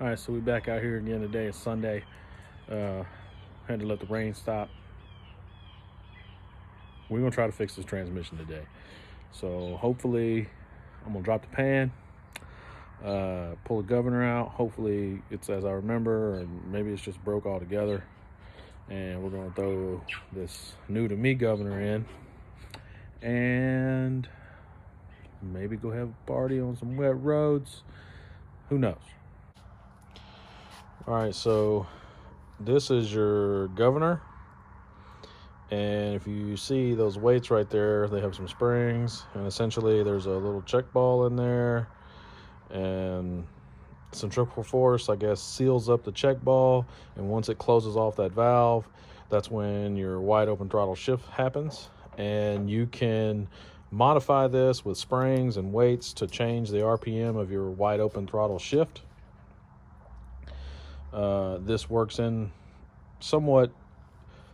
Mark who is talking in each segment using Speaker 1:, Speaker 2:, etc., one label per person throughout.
Speaker 1: All right, so we back out here again today. It's Sunday. Had to let the rain stop. We're gonna try to fix this transmission today. So hopefully, I'm gonna drop the pan, pull the governor out. Hopefully, it's as I remember, or maybe it's just broke altogether. And we're gonna throw this new to me governor in, and maybe go have a party on some wet roads. Who knows? All right, so this is your governor, and if you see those weights right there, they have some springs, and essentially there's a little check ball in there, and centrifugal force, I guess, seals up the check ball, and once it closes off that valve, that's when your wide open throttle shift happens. And you can modify this with springs and weights to change the RPM of your wide open throttle shift. This works in somewhat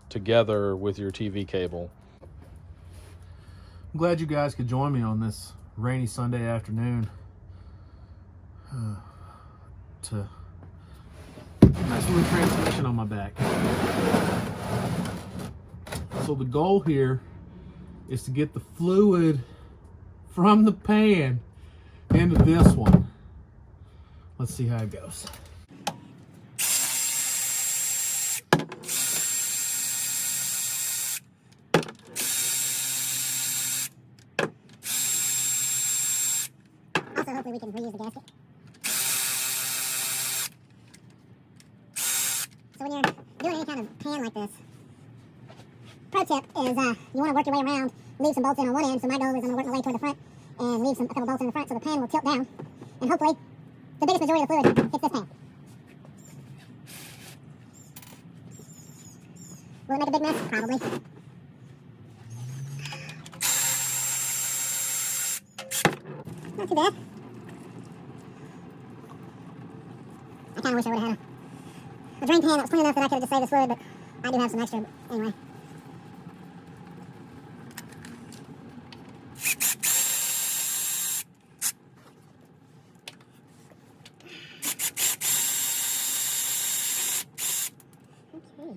Speaker 1: together with your TV cable. I'm glad you guys could join me on this rainy Sunday afternoon to mess with the transmission on my back. So the goal here is to get the fluid from the pan into this one. Let's see how it goes.
Speaker 2: Also, hopefully we can reuse the gasket. So when you're doing any kind of pan like this, pro tip is you want to work your way around, leave some bolts in on one end. So my goal is I'm going to work my way toward the front and leave a couple bolts in the front so the pan will tilt down. And hopefully the biggest majority of the fluid hits this pan. Will it make a big mess? Probably. Not too bad. I kind of wish I would have had a drain pan that was clean enough that I could have just saved this fluid, but I do have some extra anyway. Okay.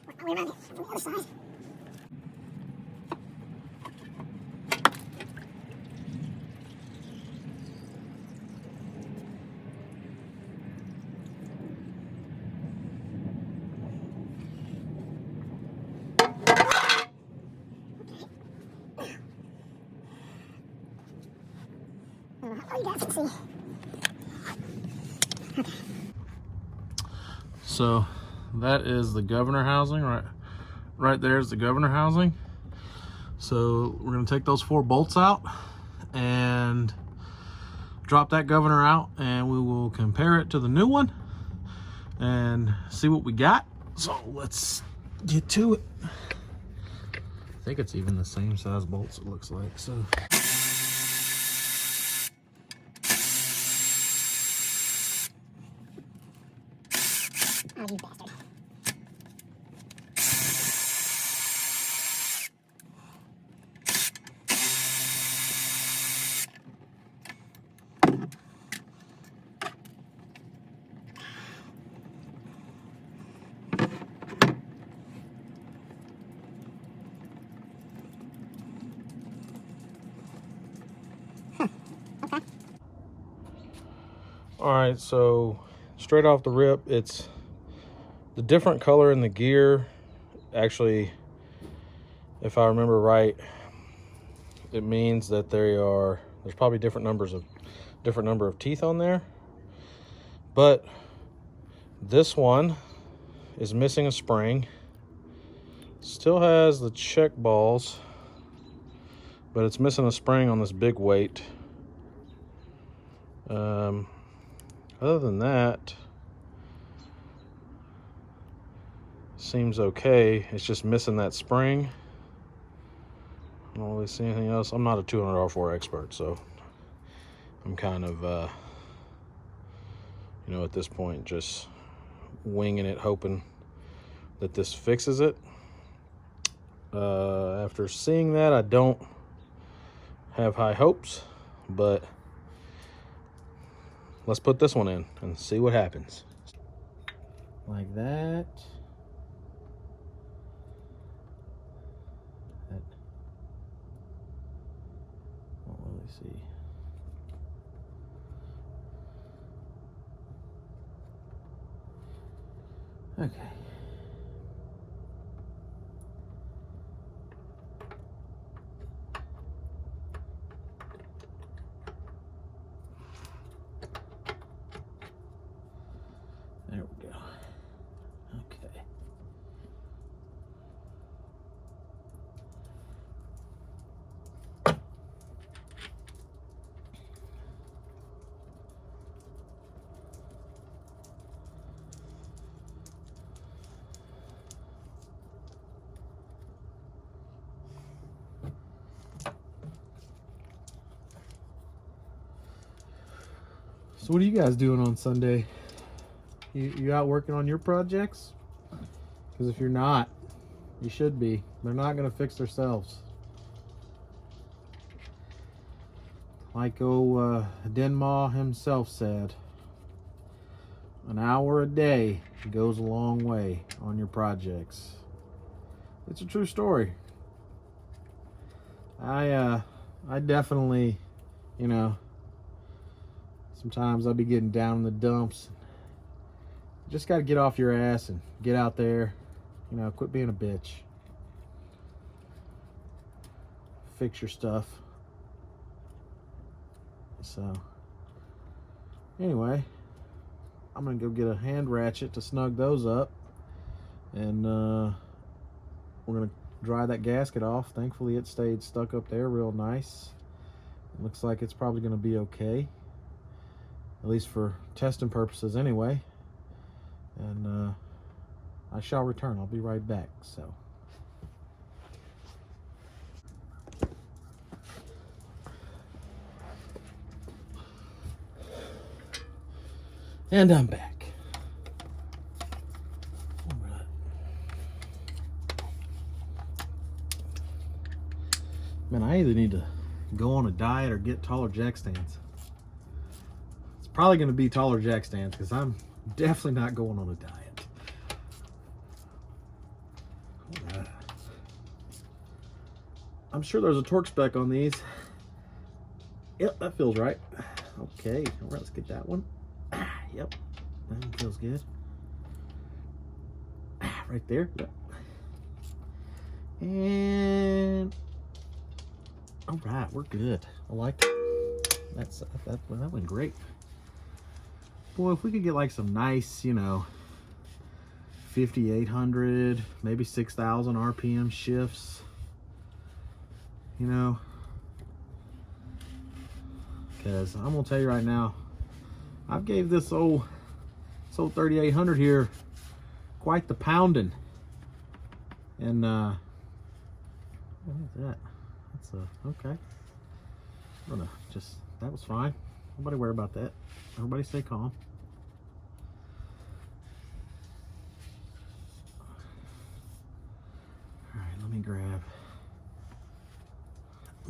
Speaker 2: I'll rerun it from the other side. Oh, you guys can see. Okay.
Speaker 1: So that is the governor housing. Right there is the governor housing. So we're going to take those 4 bolts out and drop that governor out, and we will compare it to the new one and see what we got. So let's get to it. I think it's even the same size bolts, it looks like. So
Speaker 2: Oh, you bastard. Okay.
Speaker 1: all right, so straight off the rip, it's the different color in the gear. Actually, if I remember right, it means that there's probably different number of teeth on there. But this one is missing a spring. Still has the check balls, but it's missing a spring on this big weight. Other than that, seems okay. It's just missing that spring. I don't really see anything else. I'm not a 200 R4 expert, so I'm kind of, at this point, just winging it, hoping that this fixes it. After seeing that, I don't have high hopes, but let's put this one in and see what happens. Like that. Won't really see. Okay. There we go. Okay. So what are you guys doing on Sunday? You out working on your projects? Because if you're not, you should be. They're not going to fix themselves. Like Denma himself said, an hour a day goes a long way on your projects. It's a true story. I definitely, you know, sometimes I'll be getting down in the dumps. Just got to get off your ass and get out there. You know, quit being a bitch. Fix your stuff. So, anyway, I'm going to go get a hand ratchet to snug those up. And we're going to dry that gasket off. Thankfully, it stayed stuck up there real nice. It looks like it's probably going to be okay. At least for testing purposes anyway. And I shall return. I'll be right back. So. And I'm back. All right. Man, I either need to go on a diet or get taller jack stands. It's probably going to be taller jack stands because I'm definitely not going on a diet. All right. I'm sure there's a torque spec on these. Yep, that feels right. Okay, all right, let's get that one. Yep, that one feels good. Right there. Yep. And all right, we're good. I like it. That went great. Boy, if we could get like some nice, you know, 5,800, maybe 6,000 RPM shifts, you know, because I'm gonna tell you right now, I've gave this old 3,800 here quite the pounding. And what is that? That's okay. I'm gonna just, that was fine. Nobody worry about that. Everybody stay calm. All right, let me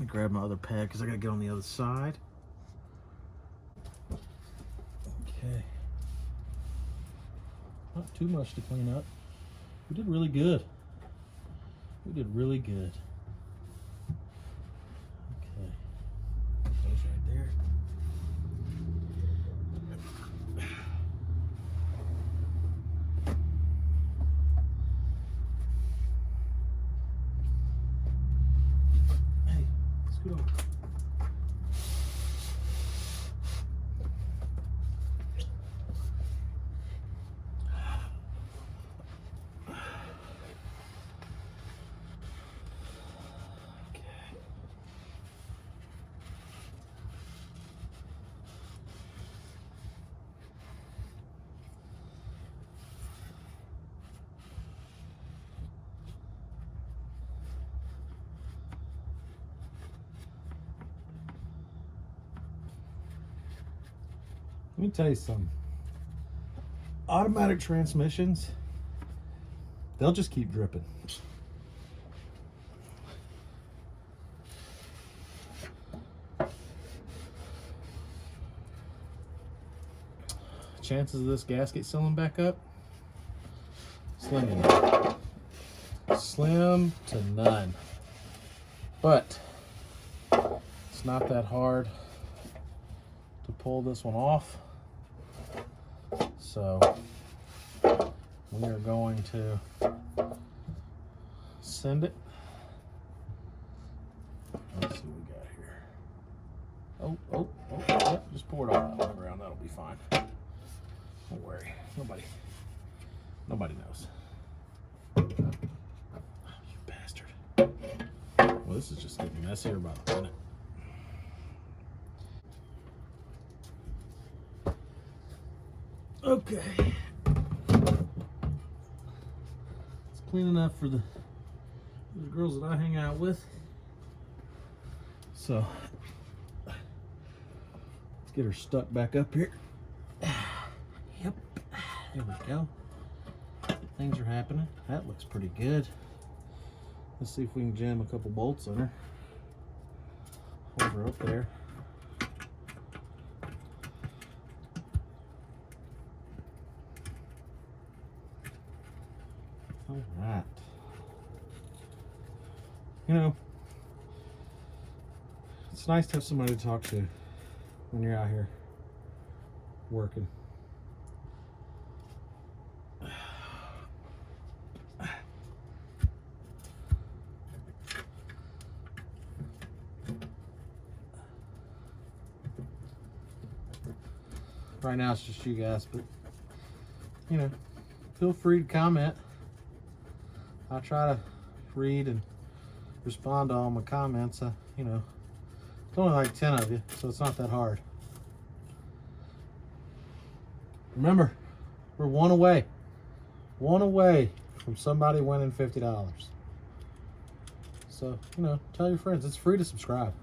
Speaker 1: grab my other pad because I gotta get on the other side. Okay. Not too much to clean up. We did really good. We did really good. Okay. Those right there. Hey, scoot over. Let me tell you something. Automatic transmissions, they'll just keep dripping. chances of this gasket sealing back up? Slim to none. Slim to none. But it's not that hard to pull this one off. So we are going to send it. Let's see what we got here. Oh, yep, just pour it all out on the ground. That'll be fine. Don't worry. Nobody knows. Oh, you bastard. Well, this is just getting messier by the minute. Okay. It's clean enough for the girls that I hang out with. So let's get her stuck back up here. Yep. There we go. Things are happening. That looks pretty good. Let's see if we can jam a couple bolts in her. Hold her up there. All right. You know, it's nice to have somebody to talk to when you're out here working. Right now it's just you guys, but you know, feel free to comment. I try to read and respond to all my comments. You know, it's only like 10 of you, so it's not that hard. Remember, we're one away from somebody winning $50. So, you know, tell your friends. It's free to subscribe.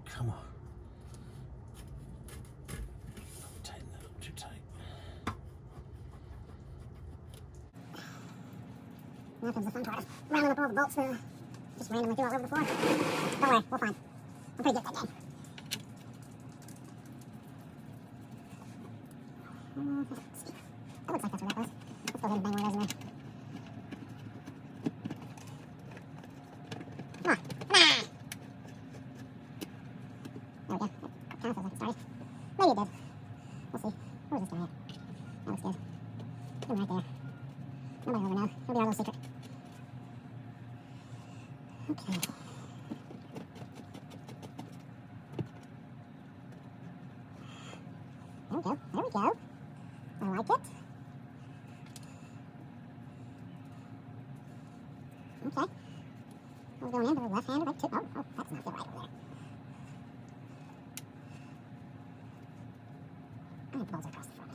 Speaker 1: Come on. Don't tighten that up too tight.
Speaker 2: Now comes the fun part of rounding up all the bolts just randomly threw all over the floor. Don't worry, we'll find. I'm pretty good at that game. That looks like that's where that was. Let's go ahead and bang one of those in there. Come on. There we go. That kind of feels like it started. Maybe it did. We'll see. Where's this guy at? That looks good. Put him right there. Nobody will ever know. It'll be our little secret. Okay. There we go. There we go. I like it. Okay. We're going in to the left hand, right too. Oh, that's not good right over there. I think the balls are across the front.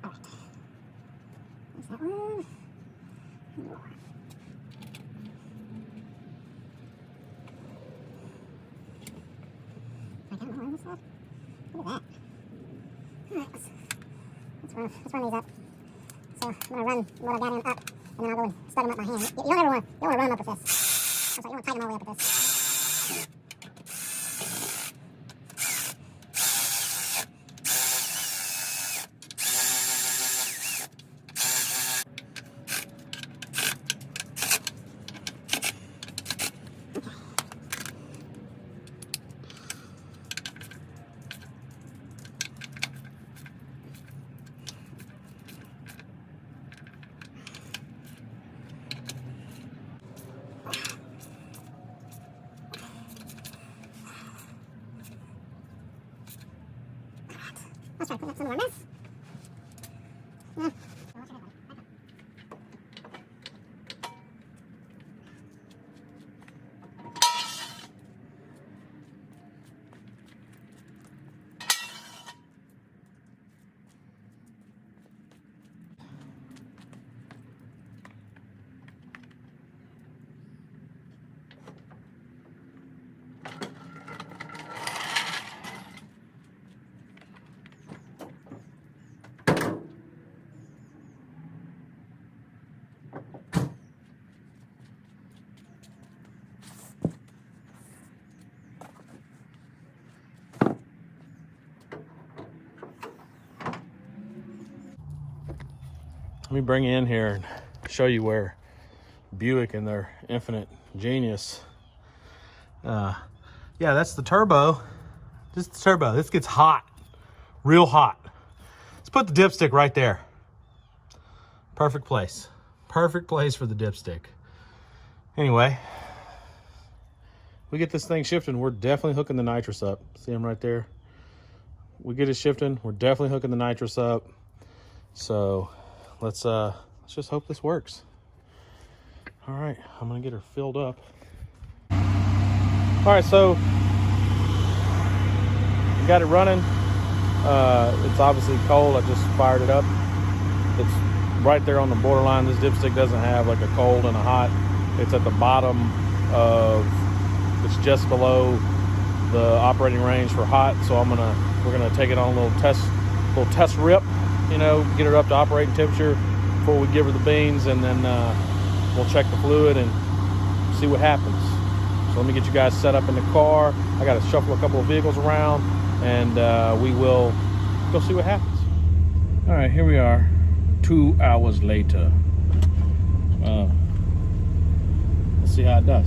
Speaker 2: All right. There's that one. And more. I got more on this side. Look at that. All right, let's run these up. So I'm gonna run what I got in up, and then I'll go and stud them up my hand. You don't want to run them up with this. I'm sorry, you want to tighten them all the way up with this. Let's try to clean up some of our mess.
Speaker 1: me bring you in here and show you where Buick and their infinite genius. Yeah, that's the turbo. This is the turbo. This gets hot, real hot. Let's put the dipstick right there. Perfect place. Perfect place for the dipstick. Anyway, we get this thing shifting. We're definitely hooking the nitrous up. See them right there? We get it shifting. We're definitely hooking the nitrous up. So let's just hope this works. All right, I'm gonna get her filled up. All right, so we got it running. It's obviously cold. I just fired it up. It's right there on the borderline. This dipstick doesn't have like a cold and a hot. It's at the bottom of, it's just below the operating range for hot. So we're gonna take it on a little test rip, you know, get her up to operating temperature before we give her the beans, and then we'll check the fluid and see what happens. So let me get you guys set up in the car. I got to shuffle a couple of vehicles around, and we will go see what happens. All right, here we are, 2 hours later. Let's see how it does.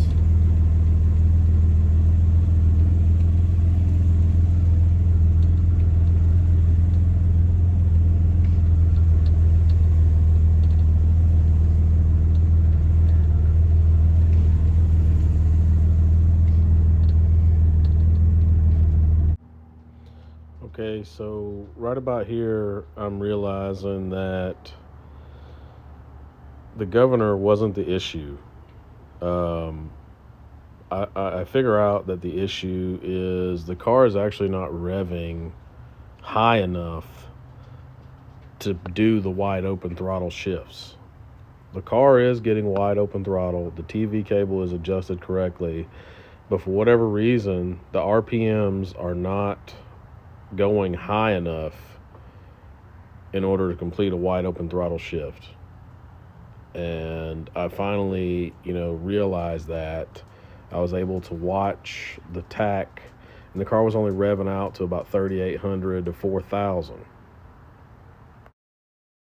Speaker 1: Okay, so right about here, I'm realizing that the governor wasn't the issue. I figure out that the issue is the car is actually not revving high enough to do the wide open throttle shifts. The car is getting wide open throttle. The TV cable is adjusted correctly, but for whatever reason, the RPMs are not going high enough in order to complete a wide open throttle shift. And I finally, realized that. I was able to watch the tach, and the car was only revving out to about 3,800 to 4,000.